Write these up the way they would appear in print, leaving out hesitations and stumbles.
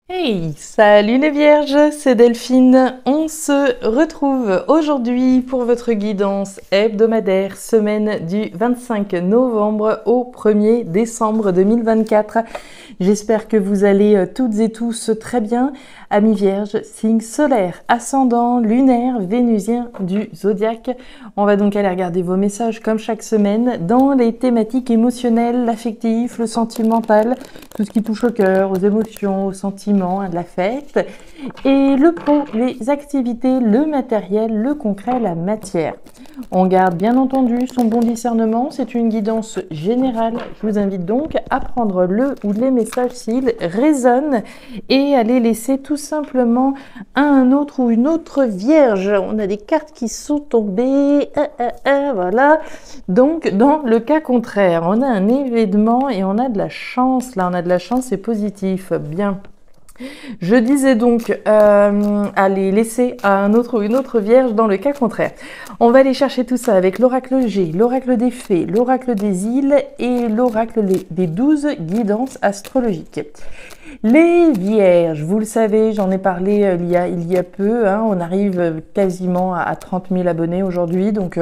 Hey, salut les vierges, c'est Delphine. On se retrouve aujourd'hui pour votre guidance hebdomadaire, semaine du 25 novembre au 1er décembre 2024. J'espère que vous allez toutes et tous très bien. Amis vierges, signe solaire, ascendant, lunaire, vénusien du zodiaque. On va donc aller regarder vos messages comme chaque semaine dans les thématiques émotionnelles, l'affectif, le sentimental, tout ce qui touche au cœur, aux émotions, aux sentiments, à de la fête. Et le pro, les activités, le matériel, le concret, la matière. On garde bien entendu son bon discernement, c'est une guidance générale. Je vous invite donc à prendre le ou les messages s'ils résonnent et à les laisser tout simplement à un autre ou une autre vierge. On a des cartes qui sont tombées, voilà. Donc dans le cas contraire, on a un événement et on a de la chance. Là, on a de la chance, c'est positif, bien. Je disais donc à les laisser à un autre ou une autre vierge dans le cas contraire. On va aller chercher tout ça avec l'oracle G, l'oracle des fées, l'oracle des îles et l'oracle des 12 guidances astrologiques. Les vierges, vous le savez, j'en ai parlé il y a peu, hein, on arrive quasiment à 30 000 abonnés aujourd'hui, donc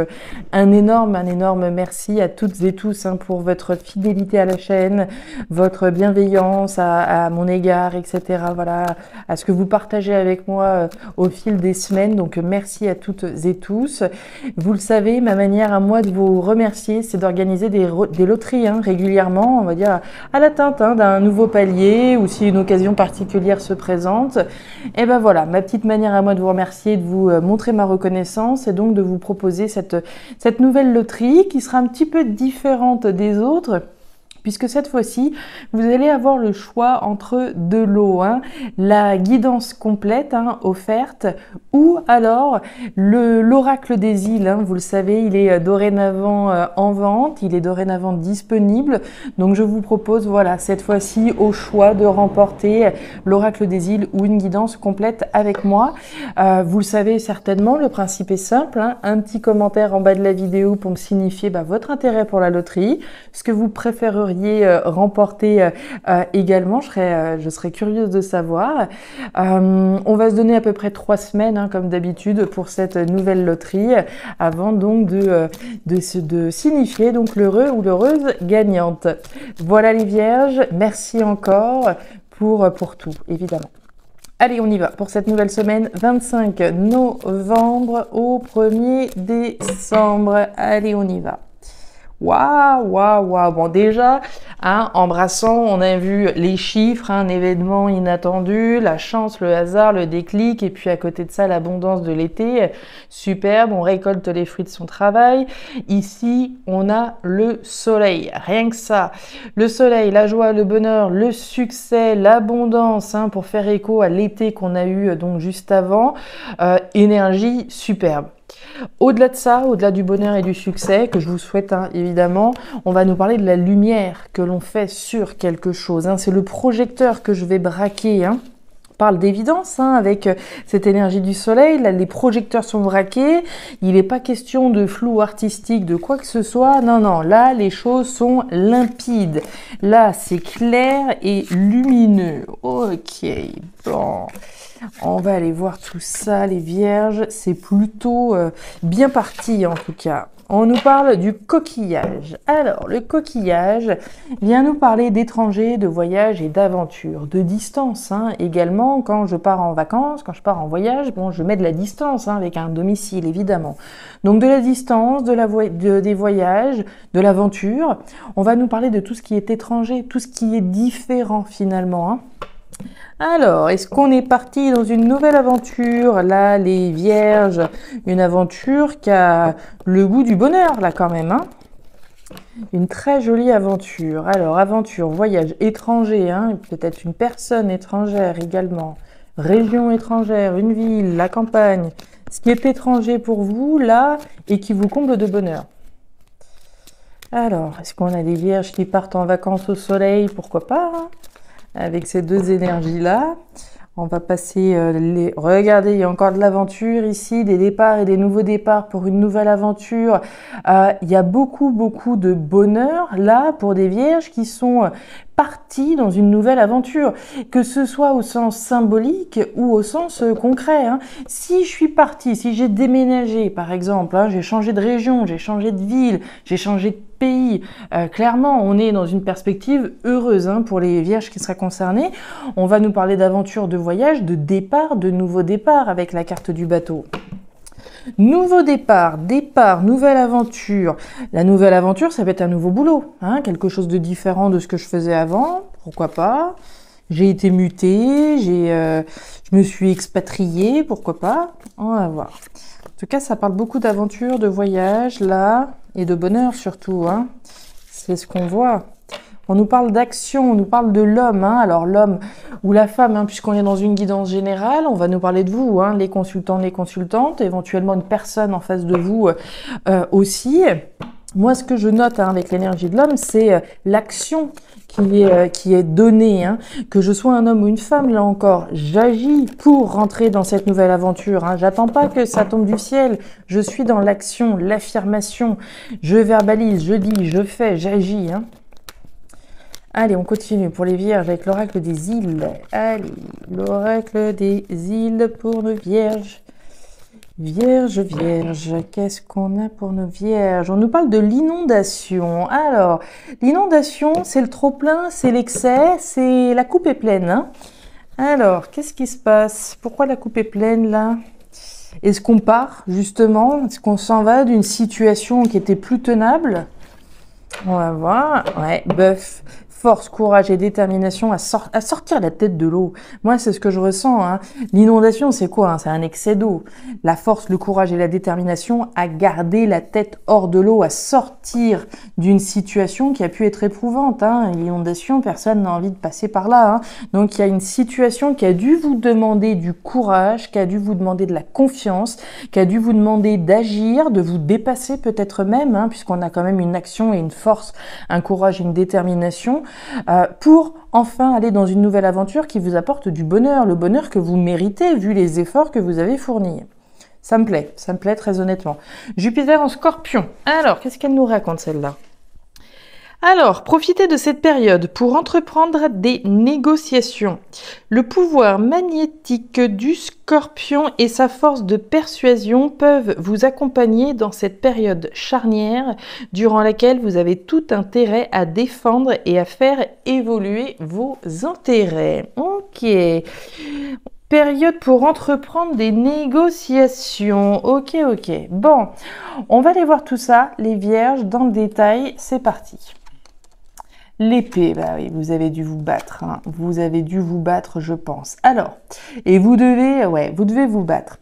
un énorme merci à toutes et tous hein, pour votre fidélité à la chaîne, votre bienveillance à mon égard, etc. Voilà, à ce que vous partagez avec moi au fil des semaines, donc merci à toutes et tous. Vous le savez, ma manière à moi de vous remercier, c'est d'organiser des loteries hein, régulièrement, on va dire à l'atteinte hein, d'un nouveau palier, ou si une occasion particulière se présente. Et ben voilà, ma petite manière à moi de vous remercier, de vous montrer ma reconnaissance et donc de vous proposer cette nouvelle loterie qui sera un petit peu différente des autres. Puisque cette fois-ci, vous allez avoir le choix entre deux lots, hein, la guidance complète hein, offerte ou alors l'oracle des îles. Hein, vous le savez, il est dorénavant en vente, il est dorénavant disponible. Donc je vous propose, voilà, cette fois-ci au choix de remporter l'oracle des îles ou une guidance complète avec moi. Vous le savez certainement, le principe est simple. Hein, un petit commentaire en bas de la vidéo pour me signifier votre intérêt pour la loterie, ce que vous préféreriez remporter également, je serais curieuse de savoir. On va se donner à peu près 3 semaines, hein, comme d'habitude, pour cette nouvelle loterie, avant donc de signifier donc l'heureux ou l'heureuse gagnante. Voilà les vierges, merci encore pour tout, évidemment. Allez, on y va pour cette nouvelle semaine, 25 novembre au 1er décembre. Allez, on y va. Waouh. Bon, déjà, hein, embrassant, on a vu les chiffres, hein, un événement inattendu, la chance, le hasard, le déclic, et puis à côté de ça, l'abondance de l'été. Superbe, on récolte les fruits de son travail. Ici, on a le soleil, rien que ça. Le soleil, la joie, le bonheur, le succès, l'abondance, hein, pour faire écho à l'été qu'on a eu donc juste avant. Énergie superbe. Au-delà de ça, au-delà du bonheur et du succès, que je vous souhaite hein, évidemment, on va nous parler de la lumière que l'on fait sur quelque chose. Hein. C'est le projecteur que je vais braquer. Hein. On parle d'évidence hein, avec cette énergie du soleil. Là, les projecteurs sont braqués. Il n'est pas question de flou artistique, de quoi que ce soit. Non. Là, les choses sont limpides. Là, c'est clair et lumineux. Ok, bon. On va aller voir tout ça, les vierges. C'est plutôt bien parti, en tout cas. On nous parle du coquillage. Alors, le coquillage vient nous parler d'étrangers, de voyages et d'aventures, de distance. Hein. Également, quand je pars en vacances, quand je pars en voyage, bon, je mets de la distance hein, avec un domicile, évidemment. Donc, de la distance, des voyages, de l'aventure. On va nous parler de tout ce qui est étranger, tout ce qui est différent, finalement. Hein. Alors, est-ce qu'on est parti dans une nouvelle aventure? Là, les vierges, une aventure qui a le goût du bonheur, là, quand même. Hein, une très jolie aventure. Alors, aventure, voyage étranger, hein, peut-être une personne étrangère également. Région étrangère, une ville, la campagne. Ce qui est étranger pour vous, là, et qui vous comble de bonheur. Alors, est-ce qu'on a des vierges qui partent en vacances au soleil? Pourquoi pas hein avec ces deux énergies-là. On va passer Regardez, il y a encore de l'aventure ici, des départs et des nouveaux départs pour une nouvelle aventure. Il y a beaucoup, beaucoup de bonheur là pour des vierges qui sont parties dans une nouvelle aventure, que ce soit au sens symbolique ou au sens concret. Hein. Si je suis partie, si j'ai déménagé par exemple, hein, j'ai changé de région, j'ai changé de ville, j'ai changé de pays, clairement on est dans une perspective heureuse hein, pour les vierges qui seraient concernées. On va nous parler d'aventure, de voyage, de départ, de nouveau départ avec la carte du bateau. Nouveau départ, nouvelle aventure. La nouvelle aventure, ça peut être un nouveau boulot, hein, quelque chose de différent de ce que je faisais avant, pourquoi pas. J'ai été mutée, je me suis expatriée, pourquoi pas. On va voir. En tout cas, ça parle beaucoup d'aventure, de voyage, là, et de bonheur surtout. Hein. C'est ce qu'on voit. On nous parle d'action, on nous parle de l'homme, hein. Alors l'homme ou la femme, hein, puisqu'on est dans une guidance générale, on va nous parler de vous, hein, les consultants, les consultantes, éventuellement une personne en face de vous aussi. Moi, ce que je note hein, avec l'énergie de l'homme, c'est l'action qui est donnée. Hein. Que je sois un homme ou une femme, là encore, j'agis pour rentrer dans cette nouvelle aventure. Hein. J'attends pas que ça tombe du ciel. Je suis dans l'action, l'affirmation. Je verbalise, je dis, je fais, j'agis. Hein. Allez, on continue pour les vierges avec l'oracle des îles. Allez, l'oracle des îles pour nos vierges. Vierge, qu'est-ce qu'on a pour nos vierges? On nous parle de l'inondation. Alors, l'inondation, c'est le trop-plein, c'est l'excès, c'est la coupe est pleine. Hein. Alors, qu'est-ce qui se passe? Pourquoi la coupe est pleine là? Est-ce qu'on part justement? Est-ce qu'on s'en va d'une situation qui était plus tenable? On va voir. Ouais, bœuf. Force, courage et détermination à sortir la tête de l'eau. Moi, c'est ce que je ressens. Hein. L'inondation, c'est quoi hein? C'est un excès d'eau. La force, le courage et la détermination à garder la tête hors de l'eau, à sortir d'une situation qui a pu être éprouvante. Hein. L'inondation, personne n'a envie de passer par là. Hein. Donc, il y a une situation qui a dû vous demander du courage, qui a dû vous demander de la confiance, qui a dû vous demander d'agir, de vous dépasser peut-être même, hein, puisqu'on a quand même une action et une force, un courage et une détermination. Pour enfin aller dans une nouvelle aventure qui vous apporte du bonheur, le bonheur que vous méritez vu les efforts que vous avez fournis. Ça me plaît très honnêtement. Jupiter en Scorpion. Alors, qu'est-ce qu'elle nous raconte celle-là? Alors, profitez de cette période pour entreprendre des négociations. Le pouvoir magnétique du Scorpion et sa force de persuasion peuvent vous accompagner dans cette période charnière durant laquelle vous avez tout intérêt à défendre et à faire évoluer vos intérêts. Ok. Période pour entreprendre des négociations. Ok. Bon, on va aller voir tout ça, les vierges, dans le détail. C'est parti. L'épée, bah oui, vous avez dû vous battre. Hein. Vous avez dû vous battre, je pense. Alors, et vous devez vous battre.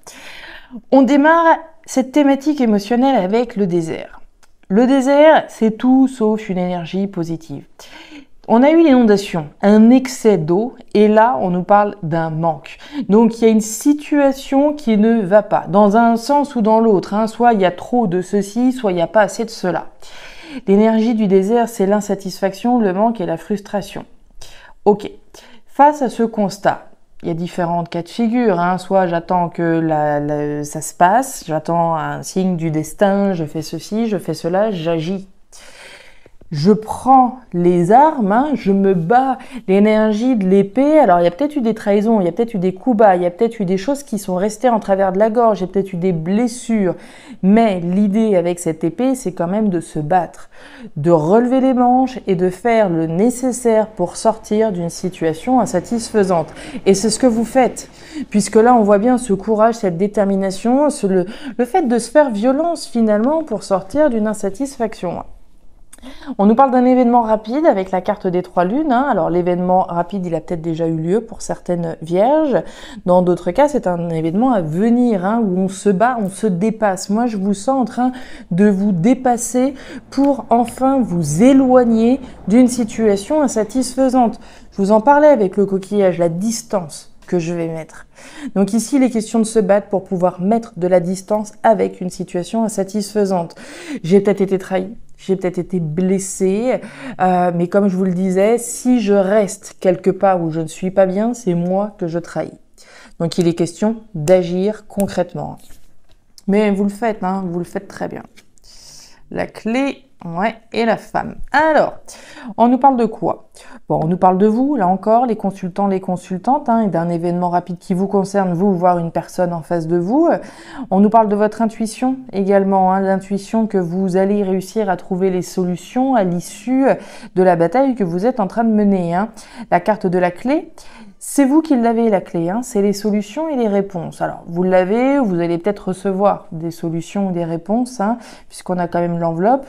On démarre cette thématique émotionnelle avec le désert. Le désert, c'est tout sauf une énergie positive. On a eu l'inondation, un excès d'eau, et là, on nous parle d'un manque. Donc, il y a une situation qui ne va pas, dans un sens ou dans l'autre. Hein. Soit il y a trop de ceci, soit il n'y a pas assez de cela. L'énergie du désert, c'est l'insatisfaction, le manque et la frustration. Ok, face à ce constat, il y a différentes cas de figure. Hein. Soit j'attends que ça se passe, j'attends un signe du destin, je fais ceci, je fais cela, j'agis. Je prends les armes, hein, je me bats, l'énergie de l'épée. Alors, il y a peut-être eu des trahisons, il y a peut-être eu des coups bas, il y a peut-être eu des choses qui sont restées en travers de la gorge, il y a peut-être eu des blessures. Mais l'idée avec cette épée, c'est quand même de se battre, de relever les manches et de faire le nécessaire pour sortir d'une situation insatisfaisante. Et c'est ce que vous faites, puisque là, on voit bien ce courage, cette détermination, le fait de se faire violence finalement pour sortir d'une insatisfaction. On nous parle d'un événement rapide avec la carte des 3 lunes. Hein. Alors l'événement rapide, il a peut-être déjà eu lieu pour certaines vierges. Dans d'autres cas, c'est un événement à venir hein, où on se bat, on se dépasse. Moi, je vous sens en train de vous dépasser pour enfin vous éloigner d'une situation insatisfaisante. Je vous en parlais avec le coquillage, la distance que je vais mettre. Donc ici, il est question de se battre pour pouvoir mettre de la distance avec une situation insatisfaisante. J'ai peut-être été trahi. J'ai peut-être été blessée, mais comme je vous le disais, si je reste quelque part où je ne suis pas bien, c'est moi que je trahis. Donc il est question d'agir concrètement. Mais vous le faites, hein, vous le faites très bien. La clé, ouais, et la femme. Alors, on nous parle de quoi? Bon, on nous parle de vous, là encore, les consultants, les consultantes, hein, et d'un événement rapide qui vous concerne, vous, voire une personne en face de vous. On nous parle de votre intuition également, hein, l'intuition que vous allez réussir à trouver les solutions à l'issue de la bataille que vous êtes en train de mener. Hein. La carte de la clé, c'est vous qui l'avez, la clé, hein, c'est les solutions et les réponses. Alors, vous l'avez, vous allez peut-être recevoir des solutions ou des réponses, hein, puisqu'on a quand même l'enveloppe.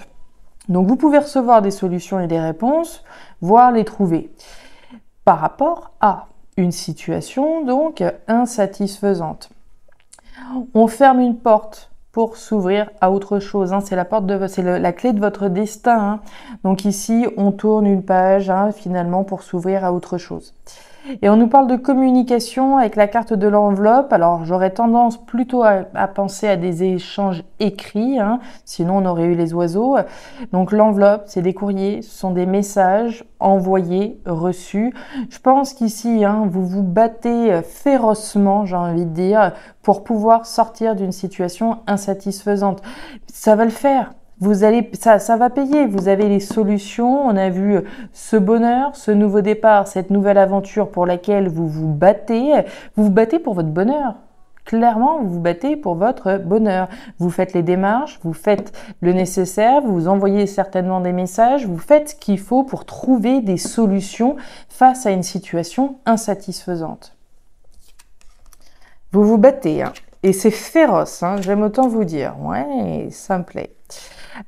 Donc, vous pouvez recevoir des solutions et des réponses, voire les trouver. Par rapport à une situation, donc, insatisfaisante. On ferme une porte pour s'ouvrir à autre chose. Hein. C'est la porte c'est la clé de votre destin. Hein. Donc, ici, on tourne une page, hein, finalement, pour s'ouvrir à autre chose. Et on nous parle de communication avec la carte de l'enveloppe. Alors, j'aurais tendance plutôt à penser à des échanges écrits, hein, sinon on aurait eu les oiseaux. Donc, l'enveloppe, c'est des courriers, ce sont des messages envoyés, reçus. Je pense qu'ici, hein, vous vous battez férocement, j'ai envie de dire, pour pouvoir sortir d'une situation insatisfaisante. Ça va le faire. Vous allez, ça va payer. Vous avez les solutions. On a vu ce bonheur, ce nouveau départ, cette nouvelle aventure pour laquelle vous vous battez. Vous vous battez pour votre bonheur. Clairement, vous vous battez pour votre bonheur. Vous faites les démarches, vous faites le nécessaire, vous envoyez certainement des messages, vous faites ce qu'il faut pour trouver des solutions face à une situation insatisfaisante. Vous vous battez, hein. Et c'est féroce, hein, j'aime autant vous dire. Ouais, ça me plaît.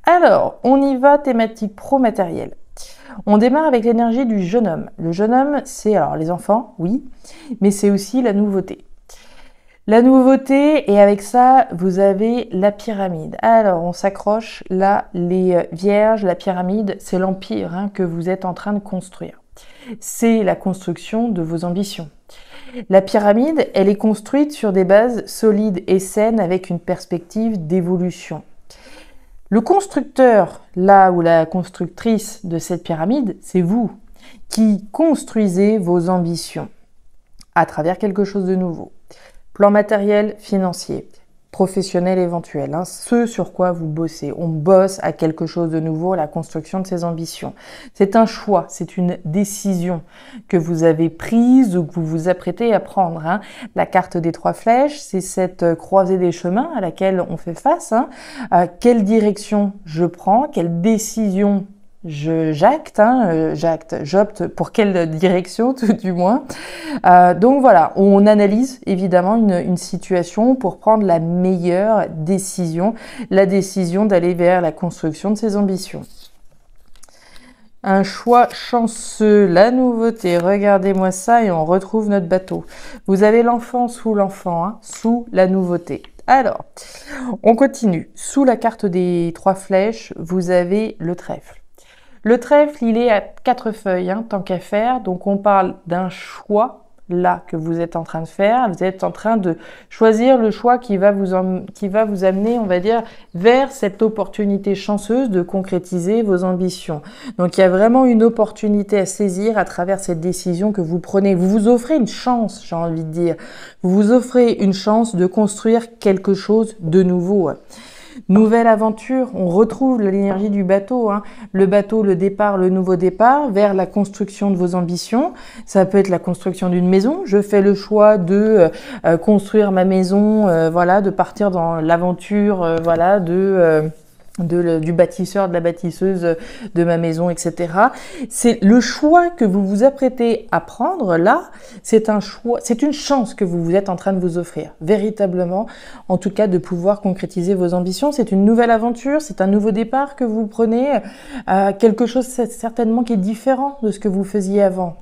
Alors, on y va, thématique pro-matériel. On démarre avec l'énergie du jeune homme. Le jeune homme, c'est alors les enfants, oui, mais c'est aussi la nouveauté. La nouveauté, et avec ça, vous avez la pyramide. Alors, on s'accroche là, les vierges, la pyramide, c'est l'empire, hein, que vous êtes en train de construire. C'est la construction de vos ambitions. La pyramide, elle est construite sur des bases solides et saines avec une perspective d'évolution. Le constructeur, là ou la constructrice de cette pyramide, c'est vous qui construisez vos ambitions à travers quelque chose de nouveau. Plan matériel, financier, professionnel éventuel, hein, ce sur quoi vous bossez. On bosse à quelque chose de nouveau, à la construction de ses ambitions. C'est un choix, c'est une décision que vous avez prise ou que vous vous apprêtez à prendre. Hein. La carte des 3 flèches, c'est cette croisée des chemins à laquelle on fait face. Hein. Quelle direction je prends, quelle décision j'acte, hein, j'opte pour quelle direction tout du moins. Donc voilà, on analyse évidemment une situation pour prendre la meilleure décision, la décision d'aller vers la construction de ses ambitions. Un choix chanceux, la nouveauté, regardez-moi ça et on retrouve notre bateau. Vous avez l'enfant sous l'enfant, hein, sous la nouveauté. Alors, on continue. Sous la carte des 3 flèches, vous avez le trèfle. Le trèfle, il est à 4 feuilles, hein, tant qu'à faire. Donc, on parle d'un choix, là, que vous êtes en train de faire. Vous êtes en train de choisir le choix qui va vous amener, on va dire, vers cette opportunité chanceuse de concrétiser vos ambitions. Donc, il y a vraiment une opportunité à saisir à travers cette décision que vous prenez. Vous vous offrez une chance, j'ai envie de dire. Vous vous offrez une chance de construire quelque chose de nouveau. Nouvelle aventure, on retrouve l'énergie du bateau, hein. Le bateau, le départ, le nouveau départ vers la construction de vos ambitions. Ça peut être la construction d'une maison. Je fais le choix de construire ma maison, voilà, de partir dans l'aventure, voilà, du bâtisseur, de la bâtisseuse de ma maison, etc. C'est le choix que vous vous apprêtez à prendre là, c'est un choix, c'est une chance que vous êtes en train de vous offrir, véritablement, en tout cas de pouvoir concrétiser vos ambitions. C'est une nouvelle aventure, c'est un nouveau départ que vous prenez, quelque chose certainement qui est différent de ce que vous faisiez avant.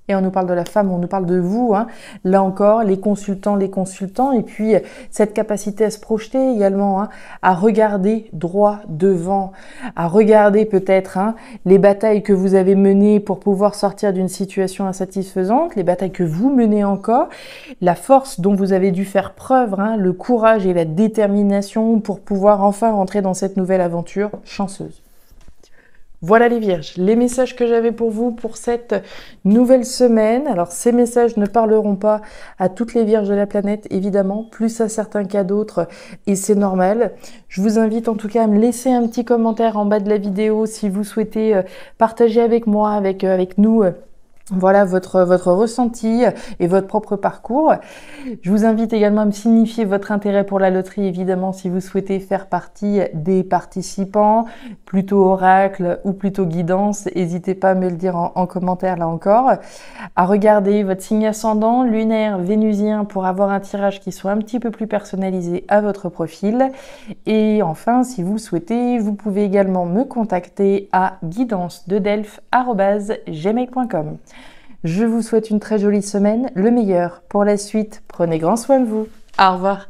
Et on nous parle de la femme, on nous parle de vous, hein. Là encore, les consultants, et puis cette capacité à se projeter également, hein, à regarder droit devant, à regarder peut-être, hein, les batailles que vous avez menées pour pouvoir sortir d'une situation insatisfaisante, les batailles que vous menez encore, la force dont vous avez dû faire preuve, hein, le courage et la détermination pour pouvoir enfin rentrer dans cette nouvelle aventure chanceuse. Voilà les Vierges, les messages que j'avais pour vous pour cette nouvelle semaine. Alors ces messages ne parleront pas à toutes les Vierges de la planète, évidemment, plus à certains qu'à d'autres, et c'est normal. Je vous invite en tout cas à me laisser un petit commentaire en bas de la vidéo si vous souhaitez partager avec moi, avec nous. Voilà votre ressenti et votre propre parcours. Je vous invite également à me signifier votre intérêt pour la loterie, évidemment, si vous souhaitez faire partie des participants, plutôt oracle ou plutôt guidance. N'hésitez pas à me le dire en commentaire là encore. À regarder votre signe ascendant, lunaire, vénusien pour avoir un tirage qui soit un petit peu plus personnalisé à votre profil. Et enfin, si vous souhaitez, vous pouvez également me contacter à guidance-de-delphes@gmail.com. Je vous souhaite une très jolie semaine, le meilleur pour la suite. Prenez grand soin de vous. Au revoir.